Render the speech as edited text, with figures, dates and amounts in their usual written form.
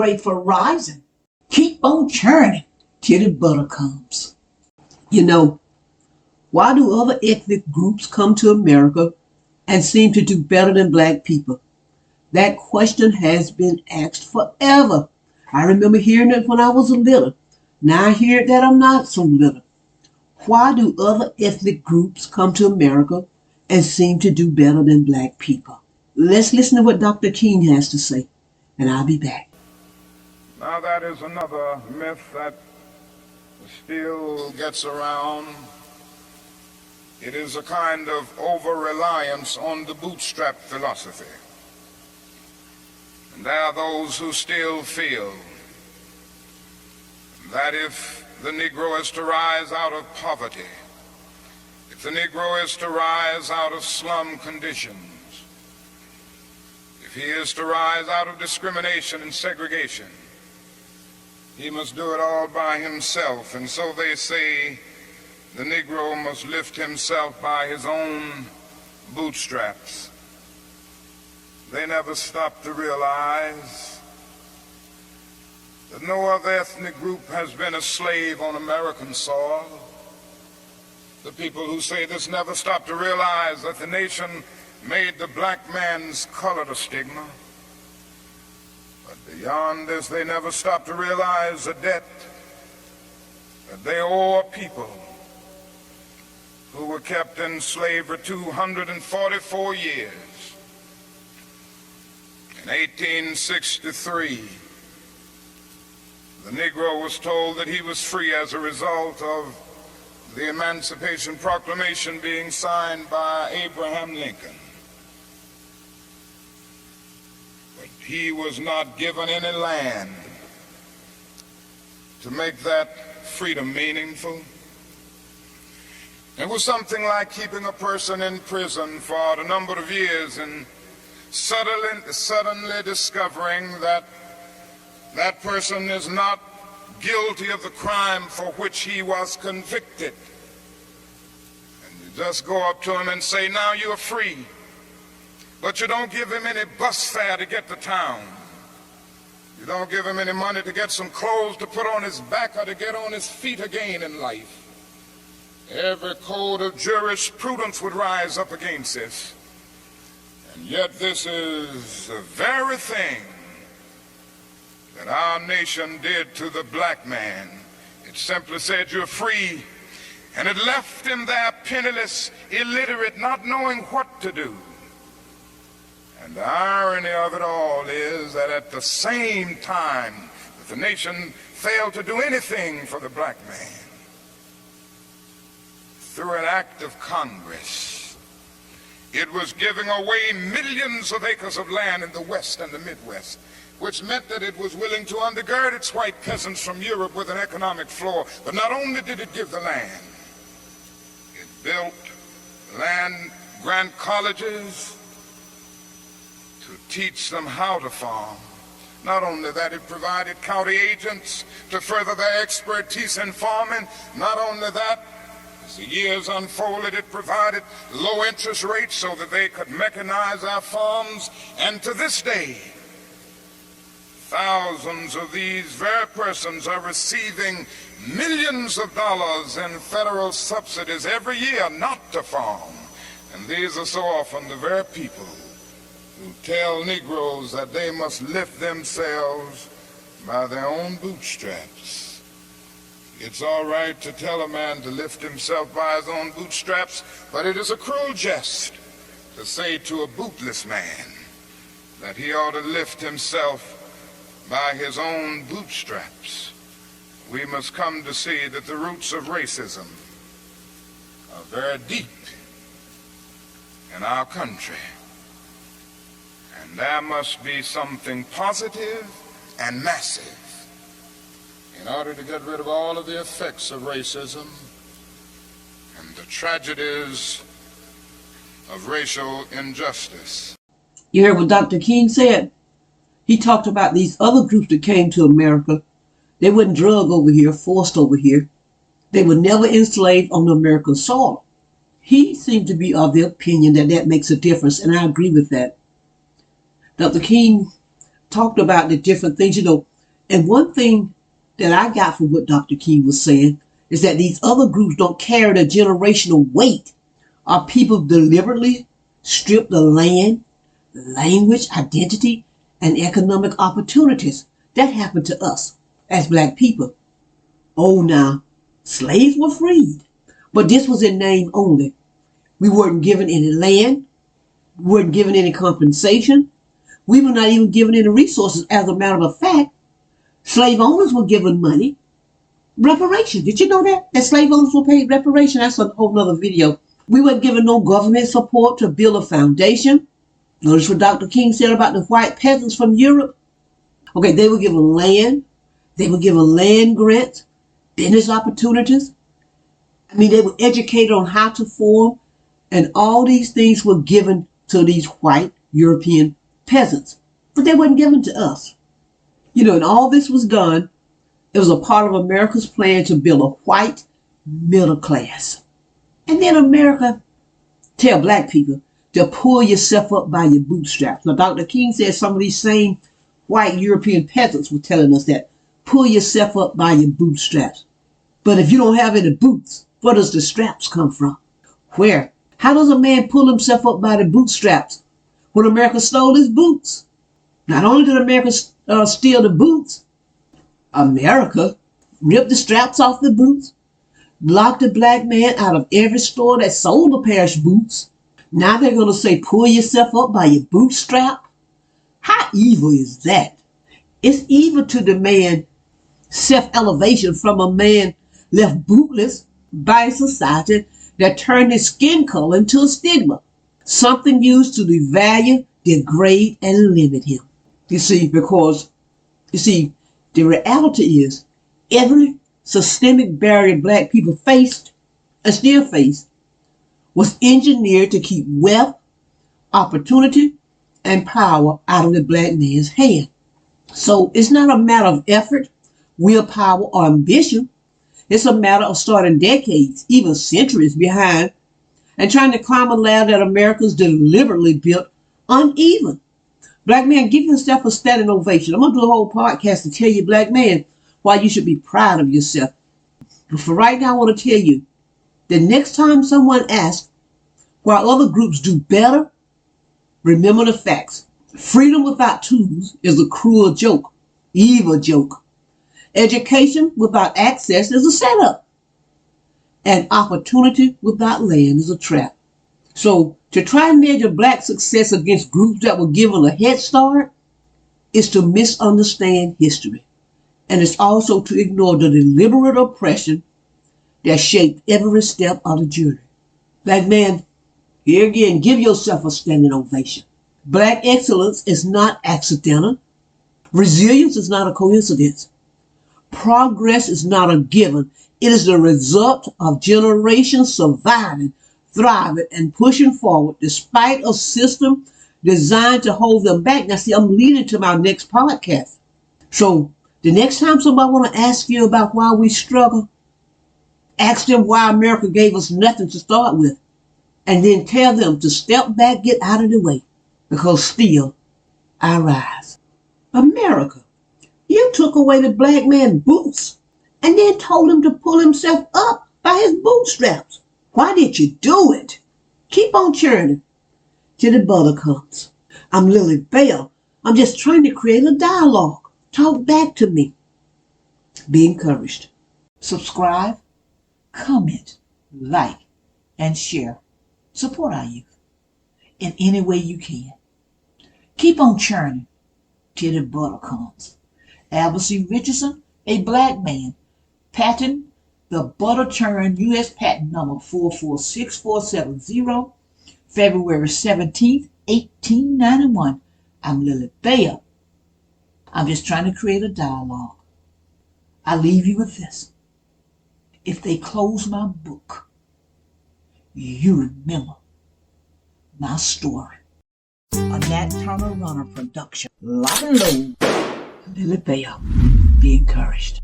great for rising. Keep on churning till the butter comes. You know, why do other ethnic groups come to America and seem to do better than black people? That question has been asked forever. I remember hearing it when I was a little. Now I hear it that I'm not so little. Why do other ethnic groups come to America and seem to do better than black people? Let's listen to what Dr. King has to say, and I'll be back. Now that is another myth that still gets around. It is a kind of over-reliance on the bootstrap philosophy. And there are those who still feel that if the Negro is to rise out of poverty, if the Negro is to rise out of slum conditions, if he is to rise out of discrimination and segregation, he must do it all by himself. And so they say the Negro must lift himself by his own bootstraps. They never stop to realize that no other ethnic group has been a slave on American soil. The people who say this never stop to realize that the nation made the black man's color a stigma. But beyond this, they never stop to realize the debt that they owe a people who were kept in slavery 244 years. In 1863, the Negro was told that he was free as a result of the Emancipation Proclamation being signed by Abraham Lincoln. But he was not given any land to make that freedom meaningful. It was something like keeping a person in prison for a number of years and suddenly discovering that that person is not guilty of the crime for which he was convicted. And you just go up to him and say, now you're free. But you don't give him any bus fare to get to town. You don't give him any money to get some clothes to put on his back or to get on his feet again in life. Every code of jurisprudence would rise up against this. And yet this is the very thing that our nation did to the black man. It simply said you're free, and it left him there penniless, illiterate, not knowing what to do. And the irony of it all is that at the same time that the nation failed to do anything for the black man, through an act of Congress, it was giving away millions of acres of land in the West and the Midwest, which meant that it was willing to undergird its white peasants from Europe with an economic floor. But not only did it give the land, it built land-grant colleges to teach them how to farm. Not only that, it provided county agents to further their expertise in farming. Not only that, as the years unfolded, it provided low interest rates so that they could mechanize our farms. And to this day, thousands of these very persons are receiving millions of dollars in federal subsidies every year not to farm. And these are so often the very people who tell Negroes that they must lift themselves by their own bootstraps. It's all right to tell a man to lift himself by his own bootstraps, but it is a cruel jest to say to a bootless man that he ought to lift himself by his own bootstraps. We must come to see that the roots of racism are very deep in our country. And there must be something positive and massive in order to get rid of all of the effects of racism and the tragedies of racial injustice. You heard what Dr. King said? He talked about these other groups that came to America. They weren't drugged over here, forced over here. They were never enslaved on the American soil. He seemed to be of the opinion that that makes a difference, and I agree with that. Dr. King talked about the different things. You know, And one thing that I got from what Dr. King was saying is that these other groups don't carry the generational weight. Our people deliberately strip the land, language, identity, and economic opportunities that happened to us as black people. Oh, now, slaves were freed, but this was in name only. We weren't given any land, we weren't given any compensation, we were not even given any resources. As a matter of fact, slave owners were given money, reparation. Did you know that? That slave owners were paid reparation? That's a whole nother video. We weren't given no government support to build a foundation. Notice what Dr. King said about the white peasants from Europe. Okay, they were given land. They were given land grants, business opportunities. I mean, they were educated on how to farm, and all these things were given to these white European peasants. But they weren't given to us. You know, and all this was done, it was a part of America's plan to build a white middle class. And then America tell black people to pull yourself up by your bootstraps. Now, Dr. King said some of these same white European peasants were telling us that. Pull yourself up by your bootstraps. But if you don't have any boots, where does the straps come from? Where? How does a man pull himself up by the bootstraps when America stole his boots? Not only did America steal the boots, America ripped the straps off the boots, locked the black man out of every store that sold a pair of boots. Now they're going to say, pull yourself up by your bootstrap? How evil is that? It's evil to demand self-elevation from a man left bootless by a society that turned his skin color into a stigma, something used to devalue, degrade, and limit him. You see, because, the reality is every systemic barrier black people faced and still face was engineered to keep wealth, opportunity, and power out of the black man's hand. So it's not a matter of effort, willpower, or ambition. It's a matter of starting decades, even centuries behind, and trying to climb a ladder that Americans deliberately built uneven. Black man, give yourself a standing ovation. I'm going to do a whole podcast to tell you, black man, why you should be proud of yourself. But for right now, I want to tell you, the next time someone asks why other groups do better, remember the facts. Freedom without tools is a cruel joke, evil joke. Education without access is a setup. And opportunity without land is a trap. So to try and measure black success against groups that were given a head start is to misunderstand history. And it's also to ignore the deliberate oppression that shaped every step of the journey. Black man, here again, give yourself a standing ovation. Black excellence is not accidental. Resilience is not a coincidence. Progress is not a given. It is the result of generations surviving, thriving, and pushing forward despite a system designed to hold them back. Now, see, I'm leading to my next podcast. So the next time somebody want to ask you about why we struggle, ask them why America gave us nothing to start with, and then tell them to step back, get out of the way, because still I rise. America, you took away the black man's boots and then told him to pull himself up by his bootstraps. Why did you do it? Keep on churning till the butter comes. I'm Lily Bell. I'm just trying to create a dialogue. Talk back to me. Be encouraged. Subscribe, comment, like, and share. Support our youth in any way you can. Keep on churning till the butter comes. Albert C. Richardson, a black man, patent the butter churn U.S. patent number 446470, February 17th, 1891. I'm Lily Bell. I'm just trying to create a dialogue. I leave you with this. If they close my book, you remember my story. A Nat Turner Runner production. Lock and load. Lily Bell. Be encouraged.